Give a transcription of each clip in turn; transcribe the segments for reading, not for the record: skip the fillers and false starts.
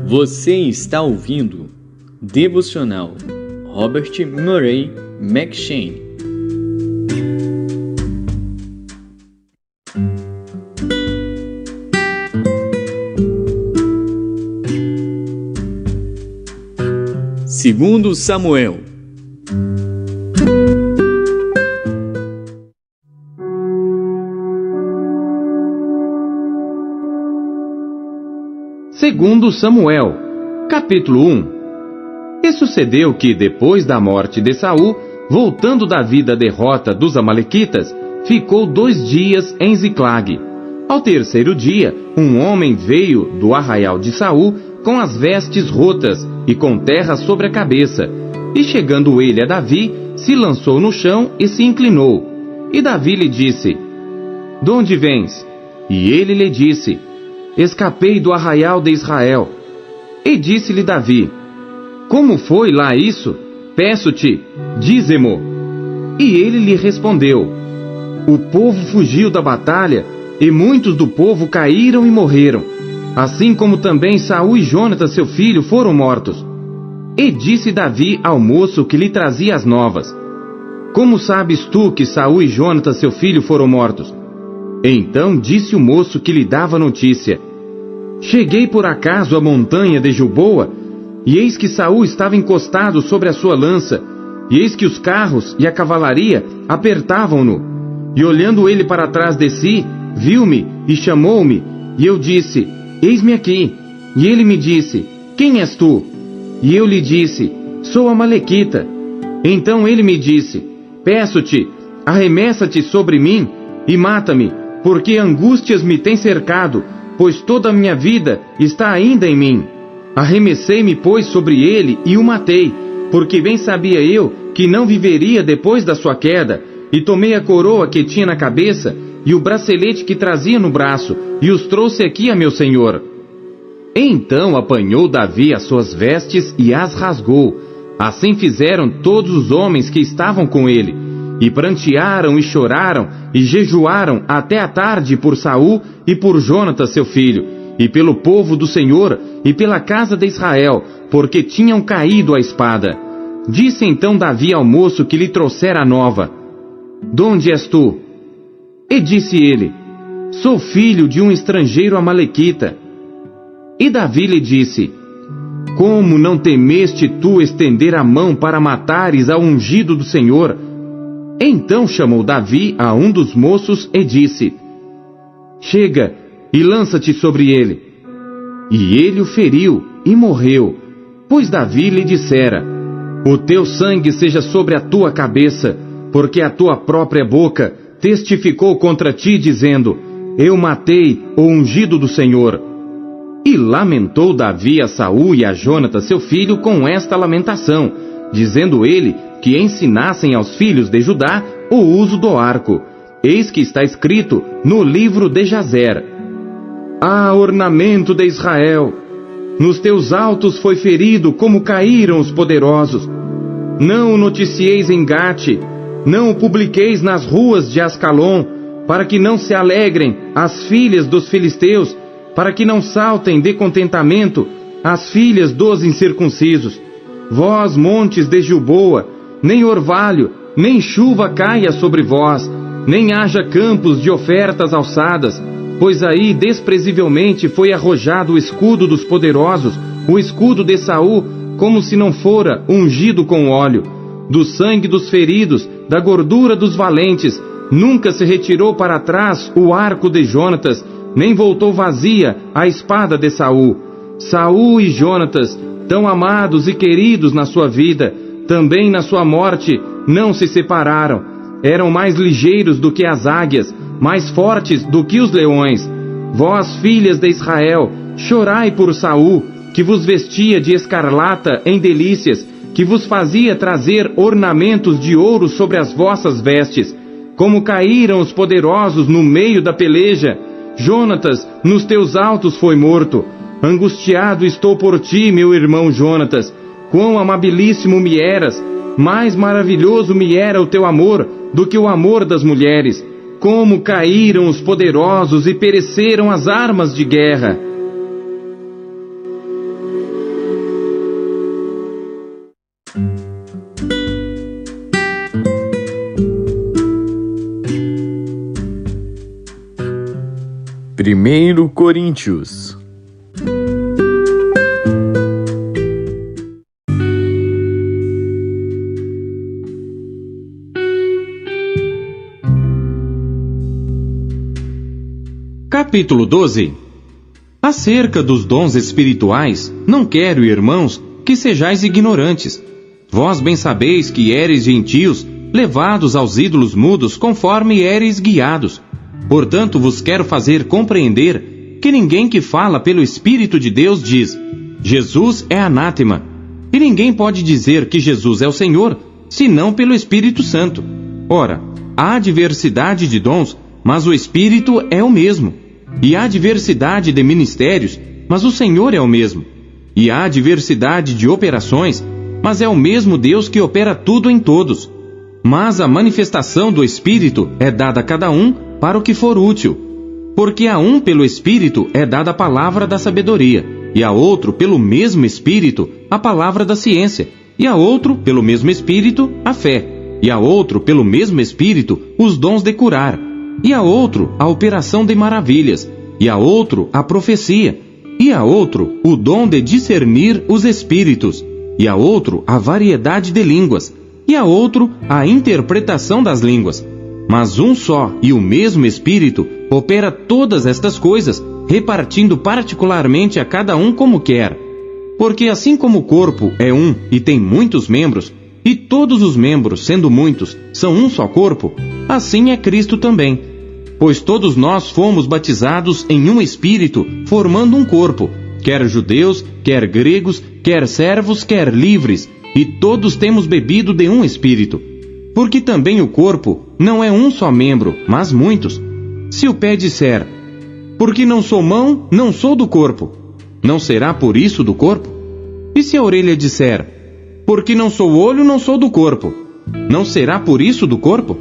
Você está ouvindo Devocional Robert Murray M'Cheyne. Segundo Samuel. Segundo Samuel, capítulo 1. E sucedeu que, depois da morte de Saul, voltando Davi da derrota dos amalequitas, ficou 2 dias em Ziclague. Ao terceiro dia, um homem veio do arraial de Saul com as vestes rotas e com terra sobre a cabeça. E chegando ele a Davi, se lançou no chão e se inclinou. E Davi lhe disse: "De onde vens?" E ele lhe disse: "Escapei do arraial de Israel." E disse-lhe Davi: "Como foi lá isso? Peço-te, dize-mo." E ele lhe respondeu: "O povo fugiu da batalha, e muitos do povo caíram e morreram, assim como também Saul e Jonatas seu filho foram mortos." E disse Davi ao moço que lhe trazia as novas: "Como sabes tu que Saul e Jonatas seu filho foram mortos?" Então disse o moço que lhe dava notícia: "Cheguei por acaso à montanha de Gilboa, e eis que Saul estava encostado sobre a sua lança, e eis que os carros e a cavalaria apertavam-no. E olhando ele para trás de si, viu-me e chamou-me, e eu disse: Eis-me aqui. E ele me disse: Quem és tu? E eu lhe disse: Sou amalequita. Então ele me disse: Peço-te, arremessa-te sobre mim e mata-me, porque angústias me têm cercado, pois toda a minha vida está ainda em mim. Arremessei-me, pois, sobre ele e o matei, porque bem sabia eu que não viveria depois da sua queda, e tomei a coroa que tinha na cabeça e o bracelete que trazia no braço, e os trouxe aqui a meu senhor." Então apanhou Davi as suas vestes e as rasgou. Assim fizeram todos os homens que estavam com ele, e prantearam e choraram e jejuaram até a tarde por Saul e por Jonatas seu filho, e pelo povo do Senhor e pela casa de Israel, porque tinham caído à espada. Disse então Davi ao moço que lhe trouxera a nova: "De onde és tu?" E disse ele: "Sou filho de um estrangeiro amalequita." E Davi lhe disse: "Como não temeste tu estender a mão para matares ao ungido do Senhor?" Então chamou Davi a um dos moços e disse: "Chega e lança-te sobre ele." E ele o feriu e morreu, pois Davi lhe dissera: "O teu sangue seja sobre a tua cabeça, porque a tua própria boca testificou contra ti, dizendo: Eu matei o ungido do Senhor." E lamentou Davi a Saul e a Jonatas seu filho com esta lamentação, dizendo ele que ensinassem aos filhos de Judá o uso do arco. Eis que está escrito no livro de Jazer: "Ah, ornamento de Israel, nos teus altos foi ferido como caíram os poderosos. Não o noticieis em Gate, não o publiqueis nas ruas de Ascalon, para que não se alegrem as filhas dos filisteus, para que não saltem de contentamento as filhas dos incircuncisos. Vós, montes de Gilboa, nem orvalho, nem chuva caia sobre vós, nem haja campos de ofertas alçadas, pois aí desprezivelmente foi arrojado o escudo dos poderosos, o escudo de Saul, como se não fora ungido com óleo. Do sangue dos feridos, da gordura dos valentes, nunca se retirou para trás o arco de Jonatas, nem voltou vazia a espada de Saul. Saul e Jonatas, tão amados e queridos na sua vida, também na sua morte não se separaram. Eram mais ligeiros do que as águias, mais fortes do que os leões. Vós, filhas de Israel, chorai por Saul, que vos vestia de escarlata em delícias, que vos fazia trazer ornamentos de ouro sobre as vossas vestes. Como caíram os poderosos no meio da peleja. Jonatas, nos teus altos foi morto. Angustiado estou por ti, meu irmão Jonatas. Quão amabilíssimo me eras, mais maravilhoso me era o teu amor do que o amor das mulheres. Como caíram os poderosos e pereceram as armas de guerra." 1 Coríntios. Capítulo 12. Acerca dos dons espirituais, não quero, irmãos, que sejais ignorantes. Vós bem sabeis que éreis gentios, levados aos ídolos mudos, conforme éreis guiados. Portanto, vos quero fazer compreender que ninguém que fala pelo Espírito de Deus diz: Jesus é anátema. E ninguém pode dizer que Jesus é o Senhor, senão pelo Espírito Santo. Ora, há diversidade de dons, mas o Espírito é o mesmo. E há diversidade de ministérios, mas o Senhor é o mesmo. E há diversidade de operações, mas é o mesmo Deus que opera tudo em todos. Mas a manifestação do Espírito é dada a cada um para o que for útil. Porque a um pelo Espírito é dada a palavra da sabedoria, e a outro pelo mesmo Espírito a palavra da ciência, e a outro pelo mesmo Espírito a fé, e a outro pelo mesmo Espírito os dons de curar, e a outro a operação de maravilhas, e a outro a profecia, e a outro o dom de discernir os espíritos, e a outro a variedade de línguas, e a outro a interpretação das línguas. Mas um só e o mesmo Espírito opera todas estas coisas, repartindo particularmente a cada um como quer. Porque assim como o corpo é um e tem muitos membros, e todos os membros, sendo muitos, são um só corpo, assim é Cristo também. Pois todos nós fomos batizados em um Espírito, formando um corpo, quer judeus, quer gregos, quer servos, quer livres, e todos temos bebido de um Espírito. Porque também o corpo não é um só membro, mas muitos. Se o pé disser: porque não sou mão, não sou do corpo, não será por isso do corpo? E se a orelha disser: porque não sou olho, não sou do corpo, não será por isso do corpo?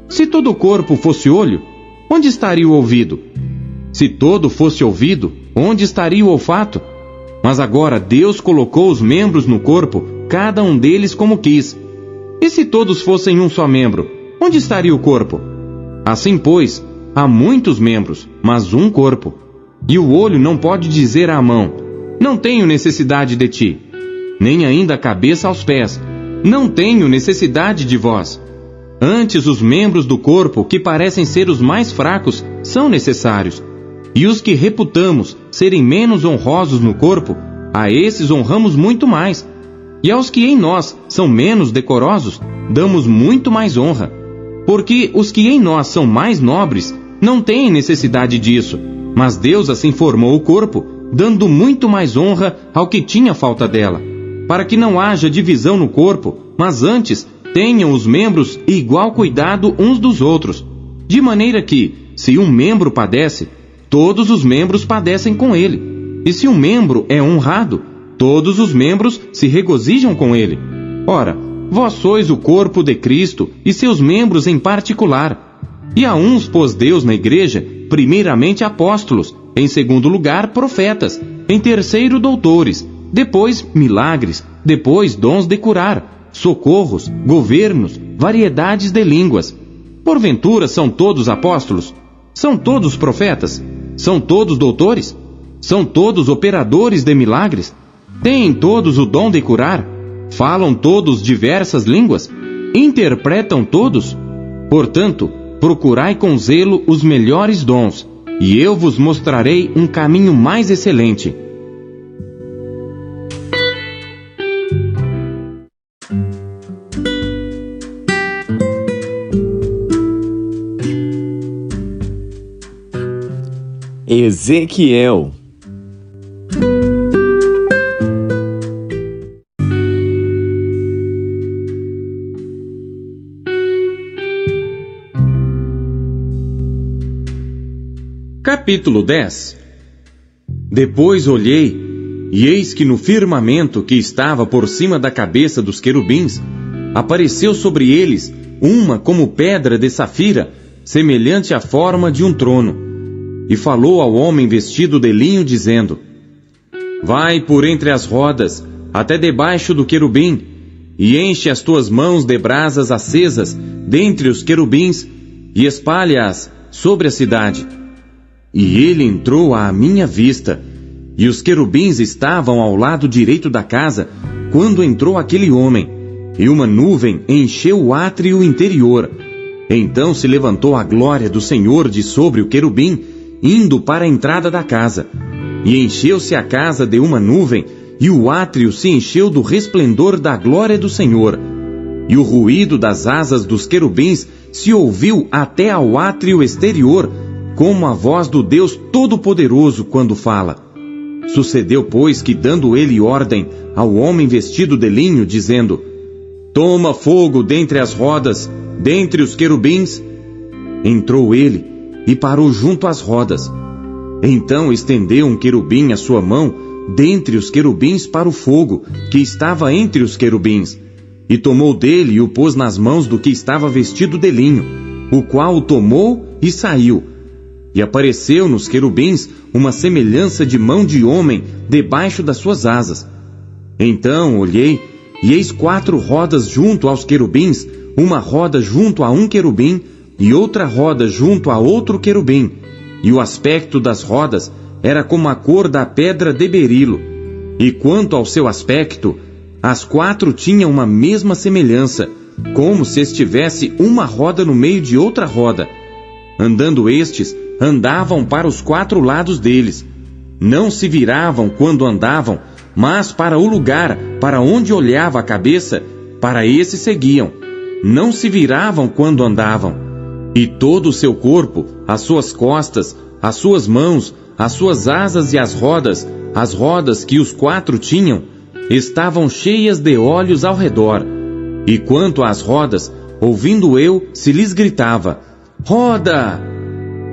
Se todo o corpo fosse olho, onde estaria o ouvido? Se todo fosse ouvido, onde estaria o olfato? Mas agora Deus colocou os membros no corpo, cada um deles como quis. E se todos fossem um só membro, onde estaria o corpo? Assim, pois, há muitos membros, mas um corpo. E o olho não pode dizer à mão: não tenho necessidade de ti. Nem ainda a cabeça aos pés: não tenho necessidade de vós. Antes, os membros do corpo, que parecem ser os mais fracos, são necessários. E os que reputamos serem menos honrosos no corpo, a esses honramos muito mais. E aos que em nós são menos decorosos, damos muito mais honra. Porque os que em nós são mais nobres não têm necessidade disso, mas Deus assim formou o corpo, dando muito mais honra ao que tinha falta dela, para que não haja divisão no corpo, mas antes tenham os membros igual cuidado uns dos outros, de maneira que, se um membro padece, todos os membros padecem com ele, e se um membro é honrado, todos os membros se regozijam com ele. Ora, vós sois o corpo de Cristo e seus membros em particular. E a uns pôs Deus na igreja, primeiramente apóstolos, em segundo lugar profetas, em terceiro doutores, depois milagres, depois dons de curar, socorros, governos, variedades de línguas. Porventura são todos apóstolos? São todos profetas? São todos doutores? São todos operadores de milagres? Têm todos o dom de curar? Falam todos diversas línguas? Interpretam todos? Portanto, procurai com zelo os melhores dons, e eu vos mostrarei um caminho mais excelente. Ezequiel. Capítulo 10. Depois olhei, e eis que no firmamento que estava por cima da cabeça dos querubins, apareceu sobre eles uma como pedra de safira, semelhante à forma de um trono. E falou ao homem vestido de linho, dizendo: vai por entre as rodas, até debaixo do querubim, e enche as tuas mãos de brasas acesas dentre os querubins, e espalha-as sobre a cidade. E ele entrou à minha vista, e os querubins estavam ao lado direito da casa, quando entrou aquele homem, e uma nuvem encheu o átrio interior. Então se levantou a glória do Senhor de sobre o querubim, indo para a entrada da casa. E encheu-se a casa de uma nuvem, e o átrio se encheu do resplendor da glória do Senhor. E o ruído das asas dos querubins se ouviu até ao átrio exterior, como a voz do Deus Todo-Poderoso quando fala. Sucedeu, pois, que dando ele ordem ao homem vestido de linho, dizendo: Toma fogo dentre as rodas, dentre os querubins, entrou ele e parou junto às rodas. Então estendeu um querubim a sua mão dentre os querubins para o fogo que estava entre os querubins, e tomou dele e o pôs nas mãos do que estava vestido de linho, o qual o tomou e saiu. E apareceu nos querubins uma semelhança de mão de homem debaixo das suas asas. Então olhei, e eis 4 rodas junto aos querubins, uma roda junto a um querubim, e outra roda junto a outro querubim. E o aspecto das rodas era como a cor da pedra de berilo. E quanto ao seu aspecto, as 4 tinham uma mesma semelhança, como se estivesse uma roda no meio de outra roda. Andando estes, andavam para os 4 lados deles. Não se viravam quando andavam, mas para o lugar para onde olhava a cabeça, para esse seguiam. Não se viravam quando andavam. E todo o seu corpo, as suas costas, as suas mãos, as suas asas e as rodas que os 4 tinham, estavam cheias de olhos ao redor. E quanto às rodas, ouvindo eu, se lhes gritava: Roda!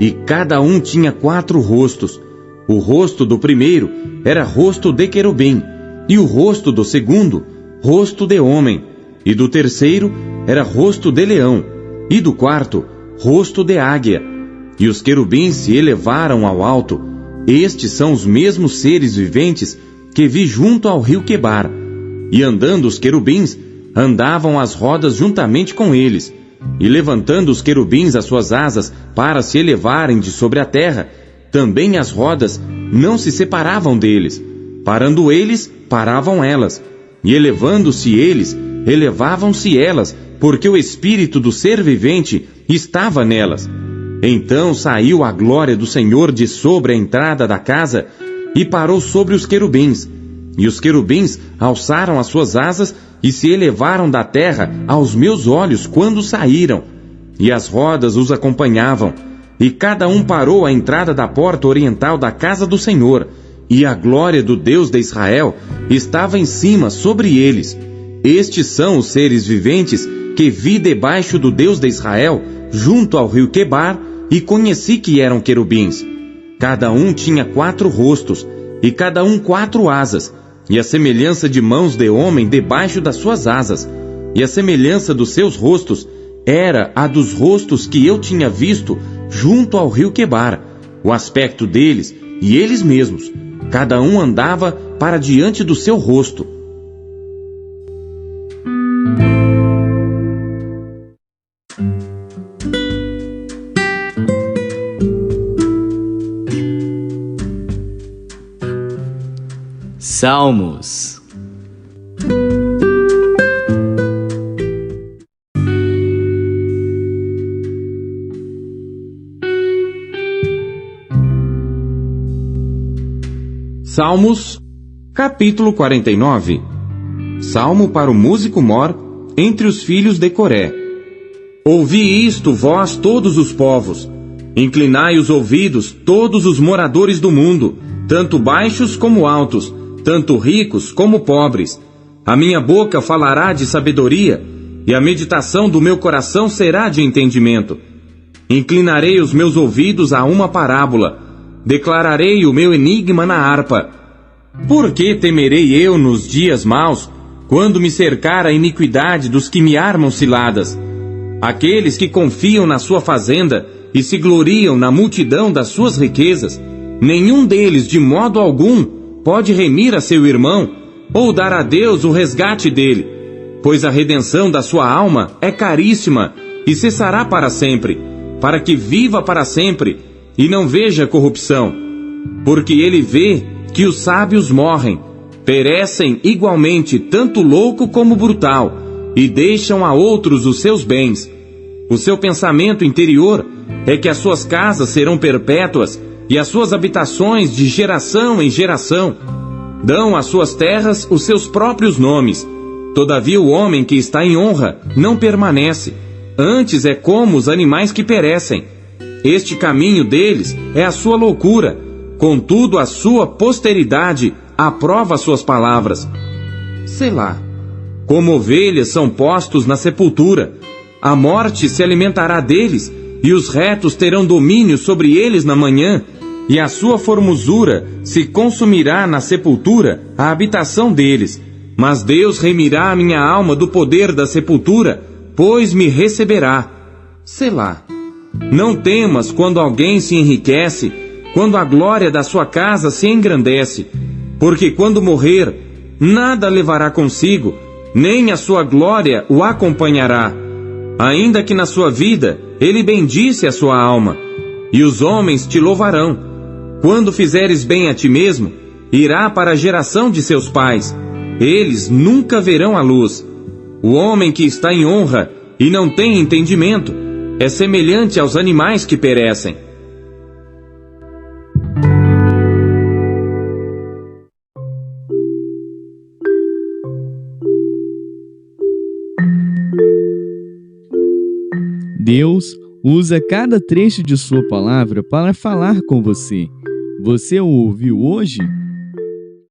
E cada um tinha 4 rostos. O rosto do primeiro era rosto de querubim, e o rosto do segundo, rosto de homem, e do terceiro era rosto de leão, e do quarto, rosto de águia. E os querubins se elevaram ao alto. Estes são os mesmos seres viventes que vi junto ao rio Quebar. E andando os querubins, andavam as rodas juntamente com eles. E levantando os querubins as suas asas para se elevarem de sobre a terra, também as rodas não se separavam deles. Parando eles, paravam elas. E elevando-se eles, elevavam-se elas, porque o espírito do ser vivente estava nelas. Então saiu a glória do Senhor de sobre a entrada da casa e parou sobre os querubins. E os querubins alçaram as suas asas e se elevaram da terra aos meus olhos quando saíram. E as rodas os acompanhavam. E cada um parou à entrada da porta oriental da casa do Senhor. E a glória do Deus de Israel estava em cima sobre eles. Estes são os seres viventes que vi debaixo do Deus de Israel, junto ao rio Quebar, e conheci que eram querubins. Cada um tinha 4 rostos, e cada um 4 asas, e a semelhança de mãos de homem debaixo das suas asas, e a semelhança dos seus rostos era a dos rostos que eu tinha visto junto ao rio Quebar, o aspecto deles e eles mesmos. Cada um andava para diante do seu rosto. Salmos. Salmos, capítulo 49. Salmo para o músico mor entre os filhos de Coré. Ouvi isto, vós todos os povos. Inclinai os ouvidos, todos os moradores do mundo, tanto baixos como altos, tanto ricos como pobres. A minha boca falará de sabedoria, e a meditação do meu coração será de entendimento. Inclinarei os meus ouvidos a uma parábola, declararei o meu enigma na harpa. Por que temerei eu nos dias maus, quando me cercar a iniquidade dos que me armam ciladas? Aqueles que confiam na sua fazenda e se gloriam na multidão das suas riquezas, nenhum deles de modo algum pode remir a seu irmão, ou dar a Deus o resgate dele, pois a redenção da sua alma é caríssima, e cessará para sempre, para que viva para sempre, e não veja corrupção, porque ele vê que os sábios morrem, perecem igualmente tanto louco como brutal, e deixam a outros os seus bens. O seu pensamento interior é que as suas casas serão perpétuas e as suas habitações de geração em geração. Dão às suas terras os seus próprios nomes. Todavia o homem que está em honra não permanece, antes é como os animais que perecem. Este caminho deles é a sua loucura, contudo a sua posteridade aprova suas palavras. Selá. Como ovelhas são postos na sepultura, a morte se alimentará deles, e os retos terão domínio sobre eles na manhã, e a sua formosura se consumirá na sepultura, a habitação deles. Mas Deus remirá a minha alma do poder da sepultura, pois me receberá. Selá. Não temas quando alguém se enriquece, quando a glória da sua casa se engrandece, porque quando morrer, nada levará consigo, nem a sua glória o acompanhará. Ainda que na sua vida ele bendisse a sua alma, e os homens te louvarão. Quando fizeres bem a ti mesmo, irá para a geração de seus pais. Eles nunca verão a luz. O homem que está em honra e não tem entendimento é semelhante aos animais que perecem. Deus usa cada trecho de sua palavra para falar com você. Você o ouviu hoje?